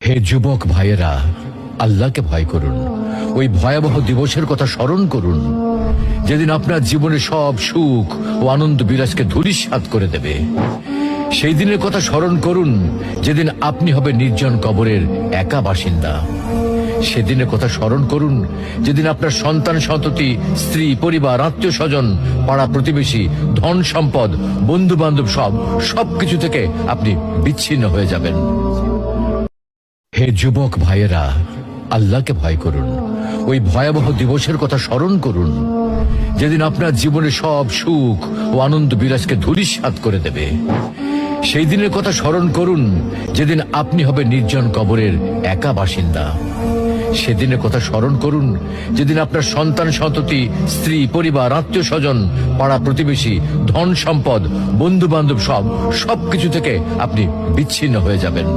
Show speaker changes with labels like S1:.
S1: হে যুবক ভাইয়েরা, আল্লাহকে ভয় করুন। ওই ভয়াবহ দিবসের কথা স্মরণ করুন যেদিন আপনার জীবনে সব সুখ ও আনন্দ বিলাসকে ধূলিসাৎ করে দেবে। সেই দিনের কথা স্মরণ করুন যেদিন আপনি হবেন নির্জন কবরের একা বাসিন্দা। সেদিনের কথা স্মরণ করুন যেদিন আপনার সন্তান সন্ততি, স্ত্রী, পরিবার, আত্মীয় স্বজন, পাড়া প্রতিবেশী, ধন সম্পদ, বন্ধু বান্ধব সবকিছু থেকে আপনি বিচ্ছিন্ন হয়ে যাবেন। হে যুবক ভাইয়েরা, আল্লাহকে ভয় করুন। ওই ভয়াবহ দিবসের কথা স্মরণ করুন যেদিন আপনার জীবনে সব সুখ ও আনন্দ বিলাসকে ধূলিসাৎ করে দেবে। সেই দিনের কথা স্মরণ করুন যেদিন আপনি হবেন নির্জন কবরের একা বাসিন্দা। সেদিনের কথা স্মরণ করুন যেদিন আপনার সন্তান সন্ততি, স্ত্রী, পরিবার, আত্মীয় স্বজন, পাড়া প্রতিবেশী, ধন সম্পদ, বন্ধু বান্ধব সবকিছু থেকে আপনি বিচ্ছিন্ন হয়ে যাবেন।